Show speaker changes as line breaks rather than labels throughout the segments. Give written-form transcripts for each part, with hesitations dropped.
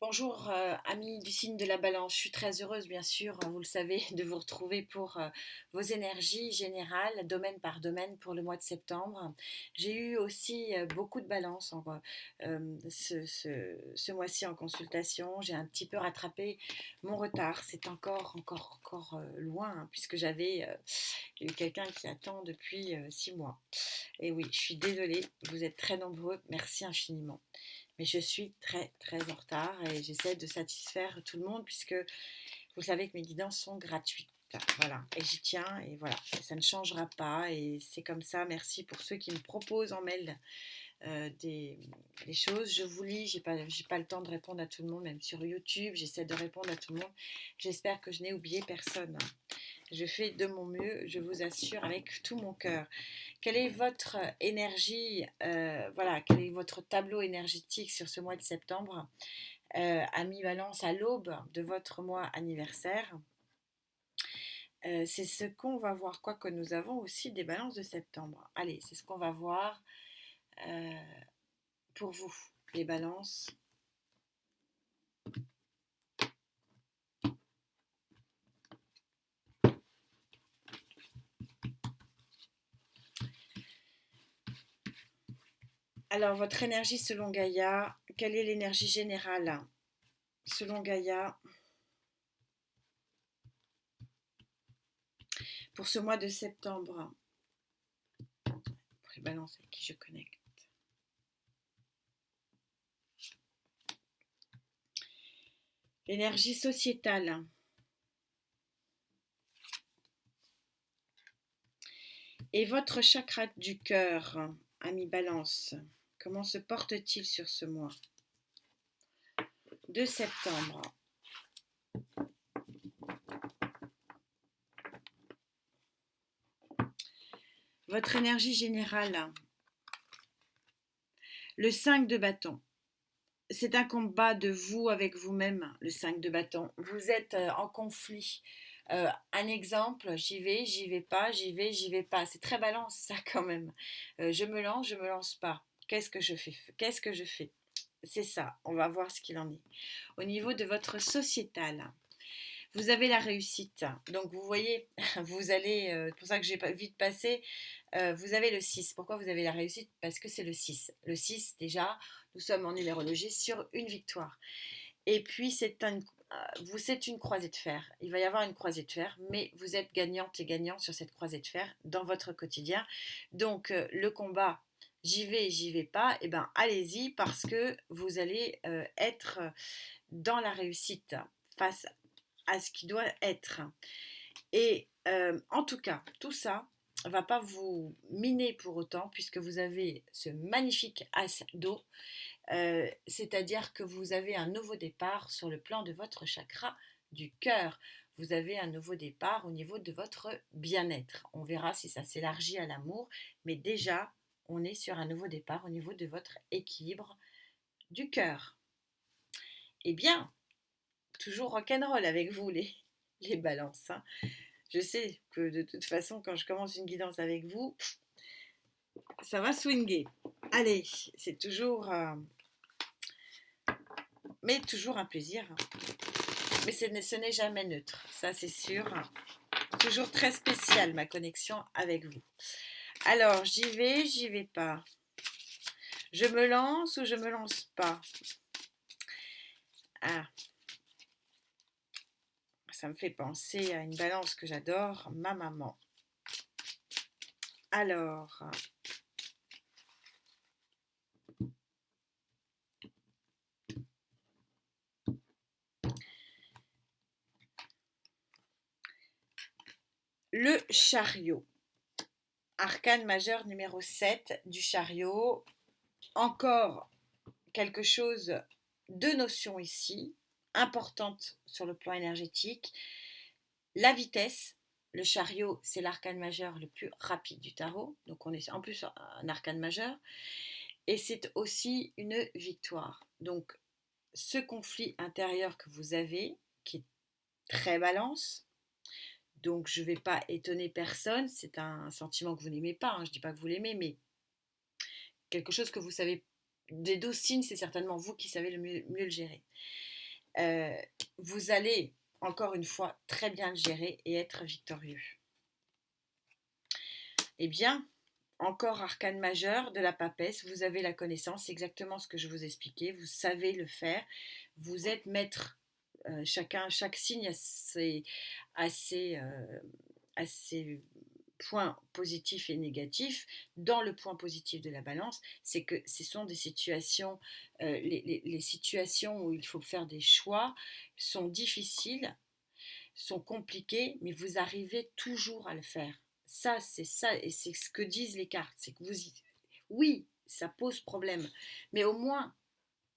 Bonjour, amis du signe de la balance. Je suis très heureuse, bien sûr, vous le savez, de vous retrouver pour vos énergies générales, domaine par domaine, pour le mois de septembre. J'ai eu aussi beaucoup de balance ce mois-ci en consultation. J'ai un petit peu rattrapé mon retard. C'est encore loin, hein, puisque j'ai eu quelqu'un qui attend depuis 6 mois. Et oui, je suis désolée, vous êtes très nombreux. Merci infiniment. Mais je suis très en retard et j'essaie de satisfaire tout le monde puisque vous savez que mes guidances sont gratuites. Voilà, et j'y tiens et voilà, ça ne changera pas et c'est comme ça. Merci pour ceux qui me proposent en mail des choses. Je vous lis, j'ai pas le temps de répondre à tout le monde, même sur YouTube, j'essaie de répondre à tout le monde. J'espère que je n'ai oublié personne. Je fais de mon mieux, je vous assure, avec tout mon cœur. Quelle est votre énergie, voilà, quel est votre tableau énergétique sur ce mois de septembre, à mi-balance, à l'aube de votre mois anniversaire? C'est ce qu'on va voir, quoique nous avons aussi des balances de septembre. Allez, c'est ce qu'on va voir euh, pour vous, les balances. Alors, votre énergie selon Gaïa, quelle est l'énergie générale selon Gaïa pour ce mois de septembre? Pour les balances avec qui je connecte. L'énergie sociétale. Et votre chakra du cœur, ami Balance, comment se porte-t-il sur ce mois de septembre? Votre énergie générale, le 5 de bâton. C'est un combat de vous avec vous-même, le 5 de bâton. Vous êtes en conflit. Un exemple, j'y vais pas, j'y vais pas. C'est très balance ça quand même. Je me lance pas. Qu'est-ce que je fais? Qu'est-ce que je fais? C'est ça, on va voir ce qu'il en est. Au niveau de votre sociétal, vous avez la réussite. Donc vous voyez, vous allez, c'est pour ça que j'ai vite passé, vous avez le 6. Pourquoi vous avez la réussite? Parce que c'est le 6. Le 6, déjà, nous sommes en numérologie sur une victoire. Et puis, c'est une croisée de fer. Il va y avoir une croisée de fer, mais vous êtes gagnante et gagnant sur cette croisée de fer dans votre quotidien. Donc, le combat, j'y vais pas, et ben allez-y parce que vous allez être dans la réussite face à ce qui doit être. Et en tout cas, tout ça ne va pas vous miner pour autant puisque vous avez ce magnifique as d'eau, c'est-à-dire que vous avez un nouveau départ sur le plan de votre chakra du cœur. Vous avez un nouveau départ au niveau de votre bien-être. On verra si ça s'élargit à l'amour, mais déjà, on est sur un nouveau départ au niveau de votre équilibre du cœur. Eh bien, toujours rock'n'roll avec vous les balances, hein. Je sais que de toute façon, quand je commence une guidance avec vous, ça va swinguer. Allez, c'est toujours, mais toujours un plaisir. Mais ce n'est jamais neutre, ça c'est sûr. Toujours très spécial ma connexion avec vous. Alors, j'y vais pas. Je me lance ou je me lance pas? Ah, ça me fait penser à une balance que j'adore, ma maman. Alors, le chariot. Arcane majeur numéro 7 du chariot. Encore quelque chose de notion ici, importante sur le plan énergétique. La vitesse. Le chariot, c'est l'arcane majeur le plus rapide du tarot. Donc on est en plus un arcane majeur. Et c'est aussi une victoire. Donc ce conflit intérieur que vous avez, qui est très balance, donc je ne vais pas étonner personne, c'est un sentiment que vous n'aimez pas, hein, je ne dis pas que vous l'aimez, mais quelque chose que vous savez, des 12 signes, c'est certainement vous qui savez mieux le gérer. euh, vous allez, encore une fois, très bien le gérer et être victorieux. Eh bien, encore arcane majeur de la papesse, vous avez la connaissance, c'est exactement ce que je vous expliquais, vous savez le faire, vous êtes maître. Chaque signe a ses points positifs et négatifs. Dans le point positif de la balance, c'est que ce sont des situations, les situations où il faut faire des choix sont difficiles, sont compliquées, mais vous arrivez toujours à le faire. C'est ça, et c'est ce que disent les cartes, c'est que oui, ça pose problème, mais au moins,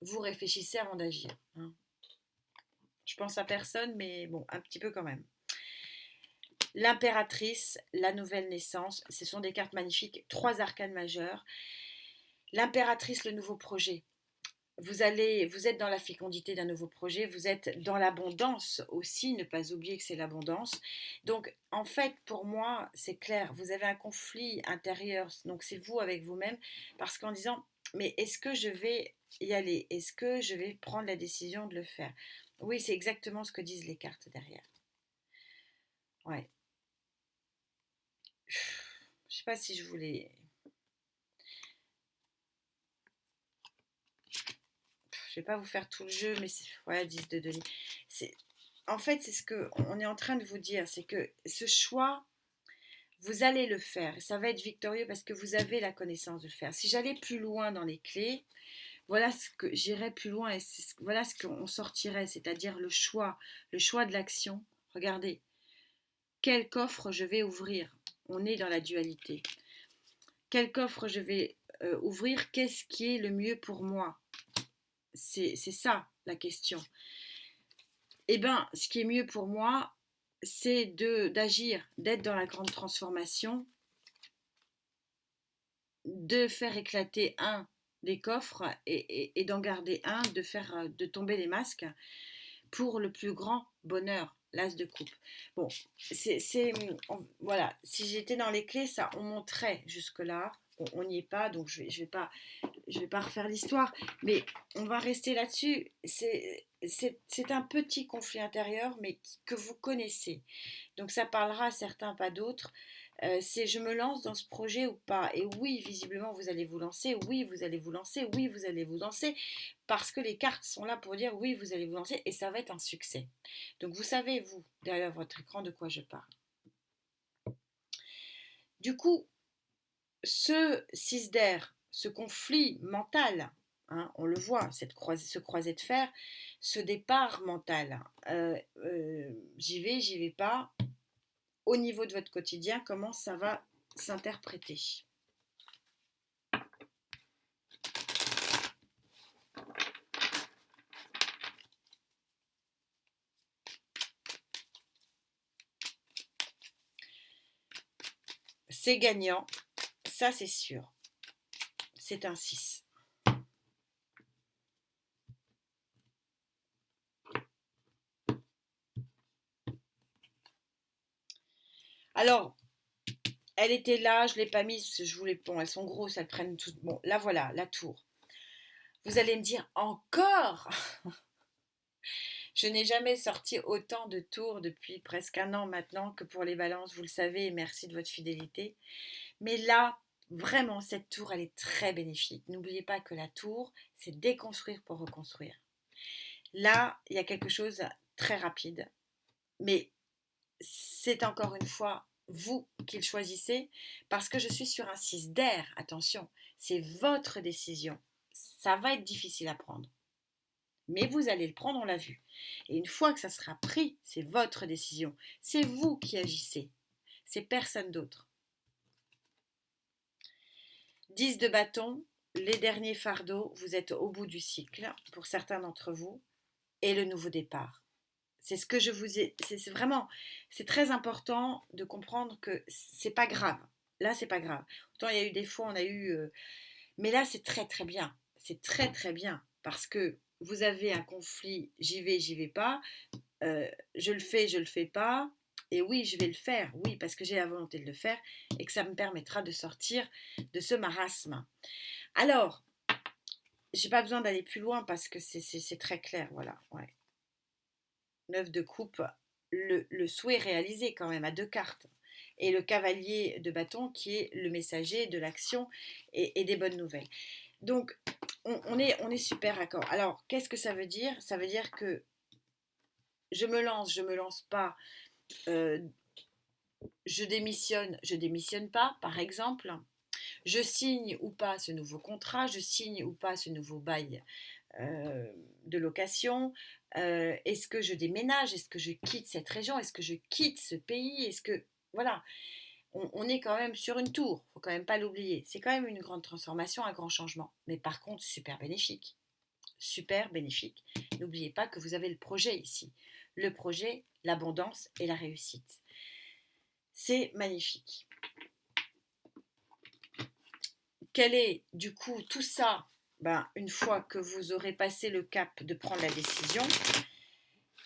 vous réfléchissez avant d'agir. Hein. Je pense à personne, mais bon, un petit peu quand même. L'impératrice, la nouvelle naissance, ce sont des cartes magnifiques, 3 arcanes majeures. L'impératrice, le nouveau projet. Vous êtes dans la fécondité d'un nouveau projet, vous êtes dans l'abondance aussi, ne pas oublier que c'est l'abondance. Donc, en fait, pour moi, c'est clair, vous avez un conflit intérieur, donc c'est vous avec vous-même, parce qu'en disant, mais est-ce que je vais y aller? Est-ce que je vais prendre la décision de le faire? Oui, c'est exactement ce que disent les cartes derrière. Ouais. Je sais pas si je voulais. Je vais pas vous faire tout le jeu, mais c'est voilà, 10 de Denis. C'est en fait, c'est ce que on est en train de vous dire, c'est que ce choix, vous allez le faire et ça va être victorieux parce que vous avez la connaissance de le faire. Si j'allais plus loin dans les clés, voilà ce que j'irais plus loin et voilà ce qu'on sortirait, c'est-à-dire le choix de l'action. Regardez, quel coffre je vais ouvrir? On est dans la dualité. Quel coffre je vais ouvrir? Qu'est-ce qui est le mieux pour moi? C'est ça la question. Eh bien, ce qui est mieux pour moi, c'est d'agir, d'être dans la grande transformation, de faire éclater un des coffres et d'en garder un, de tomber les masques pour le plus grand bonheur, l'as de coupe. Bon, voilà, si j'étais dans les clés, ça, on monterait jusque-là. On n'y est pas, donc je vais pas refaire l'histoire, mais on va rester là-dessus. C'est un petit conflit intérieur, mais que vous connaissez. Donc ça parlera à certains, pas d'autres. C'est je me lance dans ce projet ou pas. Et oui, visiblement, vous allez vous lancer. Oui, vous allez vous lancer. Oui, vous allez vous lancer. Parce que les cartes sont là pour dire oui, vous allez vous lancer et ça va être un succès. Donc vous savez, vous, derrière votre écran, de quoi je parle. Du coup, ce 6 d'air, ce conflit mental, hein, on le voit, ce croisé de fer, ce départ mental, j'y vais pas, au niveau de votre quotidien, comment ça va s'interpréter. C'est gagnant, ça c'est sûr, c'est un 6. Alors, elle était là, je ne l'ai pas mise, je voulais, bon, elles sont grosses, elles prennent tout. Bon, là voilà, la tour. Vous allez me dire, encore? Je n'ai jamais sorti autant de tours depuis presque un an maintenant que pour les balances, vous le savez, et merci de votre fidélité. Mais là, vraiment, cette tour, elle est très bénéfique. N'oubliez pas que la tour, c'est déconstruire pour reconstruire. Là, il y a quelque chose de très rapide, mais c'est encore une fois vous qui le choisissez, parce que je suis sur un 6 d'air, attention, c'est votre décision. Ça va être difficile à prendre. Mais vous allez le prendre, on l'a vu. Et une fois que ça sera pris, c'est votre décision. C'est vous qui agissez. C'est personne d'autre. 10 de bâton, les derniers fardeaux, vous êtes au bout du cycle, pour certains d'entre vous, et le nouveau départ. C'est ce que je vous ai. C'est vraiment. C'est très important de comprendre que c'est pas grave. Là, c'est pas grave. Autant il y a eu des fois, on a eu. Mais là, c'est très très bien. C'est très très bien. Parce que vous avez un conflit, j'y vais pas. Je le fais pas. Et oui, je vais le faire. Oui, parce que j'ai la volonté de le faire et que ça me permettra de sortir de ce marasme. Alors, j'ai pas besoin d'aller plus loin parce que c'est très clair. Voilà. Ouais. 9 de coupe, le souhait réalisé quand même à 2 cartes. Et le cavalier de bâton qui est le messager de l'action et des bonnes nouvelles. Donc, on est super d'accord. Alors, qu'est-ce que ça veut dire? Ça veut dire que je me lance pas, euh, je démissionne pas, par exemple. Je signe ou pas ce nouveau contrat, je signe ou pas ce nouveau bail de location. Est-ce que je déménage? Est-ce que je quitte cette région? Est-ce que je quitte ce pays? Est-ce que... Voilà, on est quand même sur une tour, faut quand même pas l'oublier. C'est quand même une grande transformation, un grand changement. Mais par contre, super bénéfique. Super bénéfique. N'oubliez pas que vous avez le projet ici. Le projet, l'abondance et la réussite. C'est magnifique. Quel est du coup tout ça? Une fois que vous aurez passé le cap de prendre la décision,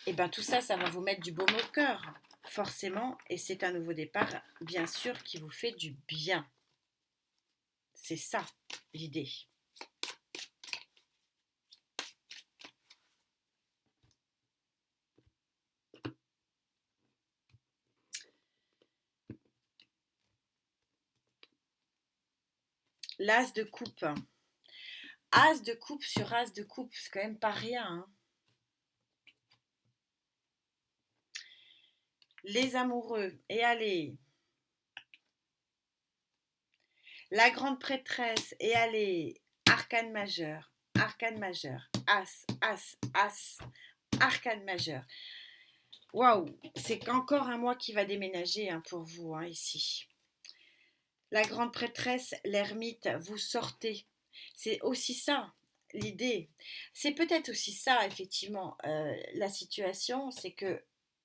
et tout ça, ça va vous mettre du baume au cœur, forcément, et c'est un nouveau départ, bien sûr, qui vous fait du bien. C'est ça l'idée. L'as de coupe. As de coupe sur as de coupe, c'est quand même pas rien. Hein. Les amoureux, et allez. La grande prêtresse, et allez. Arcane majeur, as, as, as, arcane majeur. Waouh, c'est encore un mois qui va déménager pour vous ici. La grande prêtresse, l'ermite, vous sortez. C'est aussi ça, l'idée. C'est peut-être aussi ça, effectivement, la situation, c'est que,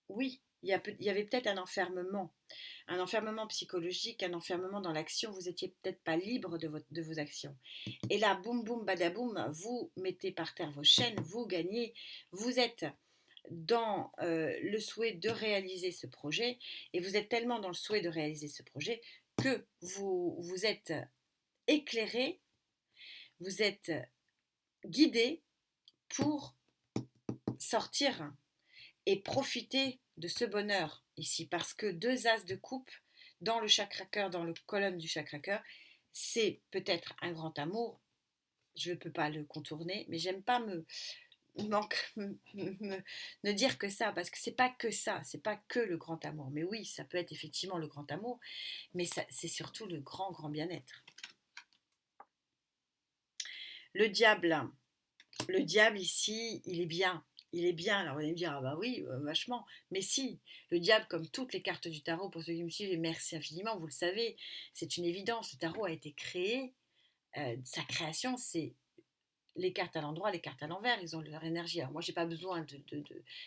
oui, il y avait peut-être un enfermement psychologique, un enfermement dans l'action, vous n'étiez peut-être pas libre de vos actions. Et là, boum, boum, badaboum, vous mettez par terre vos chaînes, vous gagnez, vous êtes dans le souhait de réaliser ce projet, et vous êtes tellement dans le souhait de réaliser ce projet que vous êtes éclairé, vous êtes guidé pour sortir et profiter de ce bonheur ici, parce que 2 as de coupe dans le chakra cœur, dans le colonne du chakra cœur, c'est peut-être un grand amour. Je ne peux pas le contourner, mais j'aime pas ne dire que ça, parce que c'est pas que ça, c'est pas que le grand amour. Mais oui, ça peut être effectivement le grand amour, mais c'est surtout le grand, grand bien-être. Le diable ici, il est bien. Il est bien. Alors vous allez me dire, ah bah oui, vachement. Mais si, le diable, comme toutes les cartes du tarot, pour ceux qui me suivent, et merci infiniment, vous le savez, c'est une évidence. Le tarot a été créé, sa création, c'est les cartes à l'endroit, les cartes à l'envers, ils ont leur énergie. Alors moi, j'ai pas besoin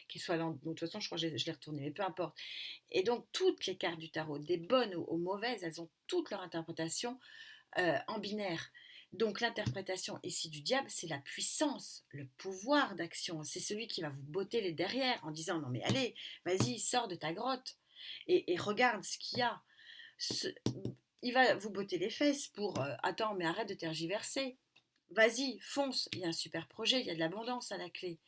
qu'ils soient à l'endroit. De toute façon, je crois que je l'ai retourné, mais peu importe. Et donc, toutes les cartes du tarot, des bonnes aux mauvaises, elles ont toute leur interprétation en binaire. Donc l'interprétation ici du diable, c'est la puissance, le pouvoir d'action. C'est celui qui va vous botter les derrière en disant non mais allez, vas-y, sors de ta grotte et regarde ce qu'il y a. Il va vous botter les fesses pour attends mais arrête de tergiverser. Vas-y, fonce, il y a un super projet, il y a de l'abondance à la clé.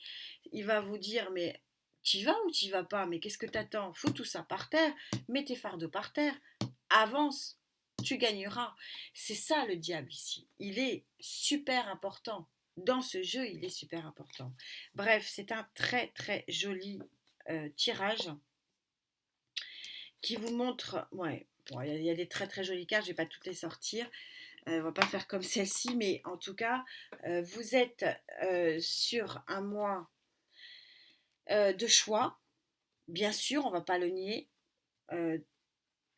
Il va vous dire mais t'y vas ou t'y vas pas? Mais qu'est-ce que t'attends? Fous tout ça par terre, mets tes fardeaux par terre, avance, tu gagneras. C'est ça le diable ici. Il est super important. Dans ce jeu, il est super important. Bref, c'est un très très joli tirage qui vous montre. Ouais, bon, y a des très très jolies cartes, je ne vais pas toutes les sortir. On va pas faire comme celle-ci, mais en tout cas, vous êtes sur un mois de choix. Bien sûr, on ne va pas le nier. Euh,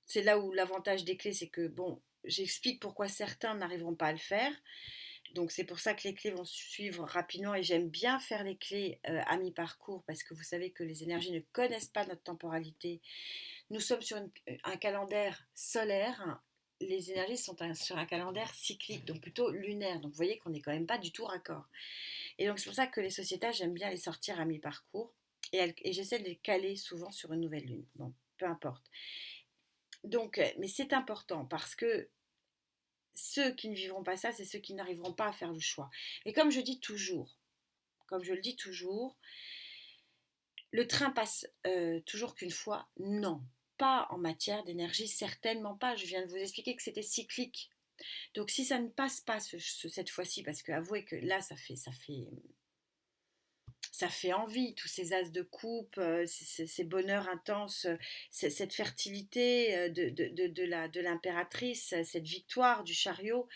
c'est là où l'avantage des clés, c'est que, bon, j'explique pourquoi certains n'arriveront pas à le faire. Donc c'est pour ça que les clés vont suivre rapidement et j'aime bien faire les clés à mi-parcours parce que vous savez que les énergies ne connaissent pas notre temporalité. Nous sommes sur un calendrier solaire. Les énergies sont sur un calendrier cyclique, donc plutôt lunaire. Donc vous voyez qu'on n'est quand même pas du tout raccord. Et donc c'est pour ça que les sociétés, j'aime bien les sortir à mi-parcours et j'essaie de les caler souvent sur une nouvelle lune. Bon, peu importe. Donc, mais c'est important parce que ceux qui ne vivront pas ça, c'est ceux qui n'arriveront pas à faire le choix. Et comme je le dis toujours, Le train passe toujours qu'une fois? Non, pas en matière d'énergie, certainement pas. Je viens de vous expliquer que c'était cyclique. Donc si ça ne passe pas cette fois-ci, parce que avouez que là, ça fait envie, tous ces as de coupe, ces bonheurs intenses, cette fertilité de l'impératrice, cette victoire du chariot,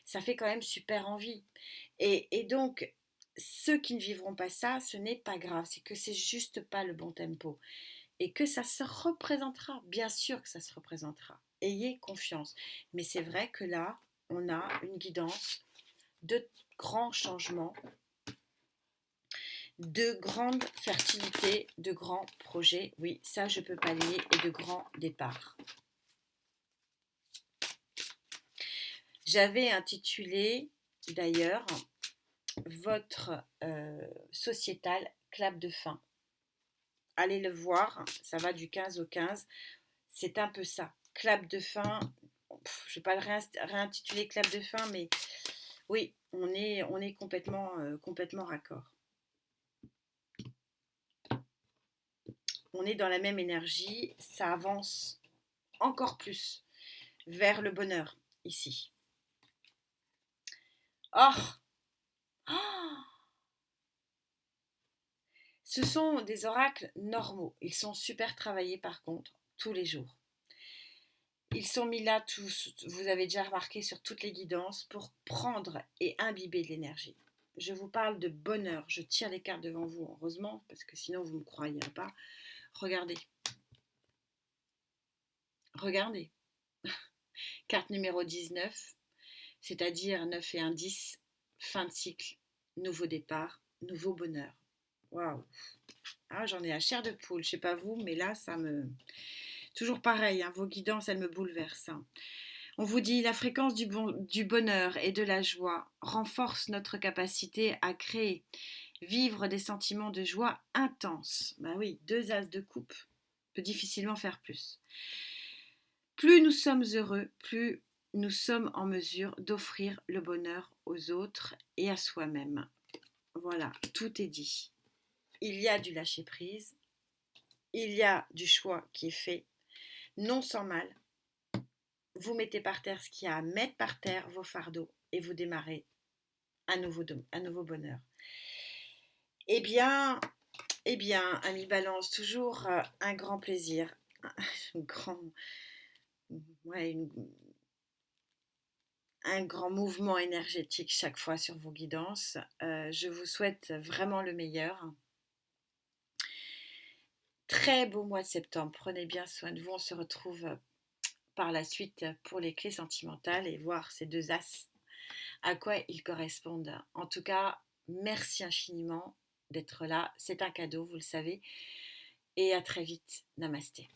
ça fait quand même super envie. Et donc, ceux qui ne vivront pas ça, ce n'est pas grave, c'est que c'est juste pas le bon tempo. Et que ça se représentera, bien sûr que ça se représentera. Ayez confiance. Mais c'est vrai que là, on a une guidance de grands changements, de grande fertilité, de grands projets, oui, ça je peux pas nier, et de grands départs. J'avais intitulé d'ailleurs votre sociétal clap de fin. Allez le voir, ça va du 15 au 15, c'est un peu ça. Clap de fin, je ne vais pas le réintituler clap de fin, mais oui, on est complètement raccord. On est dans la même énergie, ça avance encore plus vers le bonheur ici. Oh, oh, ce sont des oracles normaux. Ils sont super travaillés par contre, tous les jours. Ils sont mis là tous, vous avez déjà remarqué sur toutes les guidances, pour prendre et imbiber de l'énergie. Je vous parle de bonheur. Je tire les cartes devant vous, heureusement, parce que sinon vous ne me croyez pas. Regardez. Regardez. Carte numéro 19, c'est-à-dire 9 et un 10, fin de cycle, nouveau départ, nouveau bonheur. Waouh. Ah, j'en ai la chair de poule, je sais pas vous, mais là, ça me... Toujours pareil, hein, vos guidances, elles me bouleversent. Hein. On vous dit la fréquence du bonheur et de la joie renforce notre capacité à créer, vivre des sentiments de joie intenses. Bah oui, 2 as de coupe, peut difficilement faire plus. Plus nous sommes heureux, plus nous sommes en mesure d'offrir le bonheur aux autres et à soi-même. Voilà, tout est dit. Il y a du lâcher-prise, il y a du choix qui est fait, non sans mal. Vous mettez par terre ce qu'il y a à mettre par terre, vos fardeaux, et vous démarrez un nouveau bonheur. Eh bien, ami Balance, toujours un grand plaisir, ouais, un grand mouvement énergétique chaque fois sur vos guidances. Je vous souhaite vraiment le meilleur. Très beau mois de septembre. Prenez bien soin de vous. On se retrouve par la suite pour les clés sentimentales et voir ces 2 as, à quoi ils correspondent. En tout cas, merci infiniment d'être là. C'est un cadeau, vous le savez. Et à très vite. Namasté.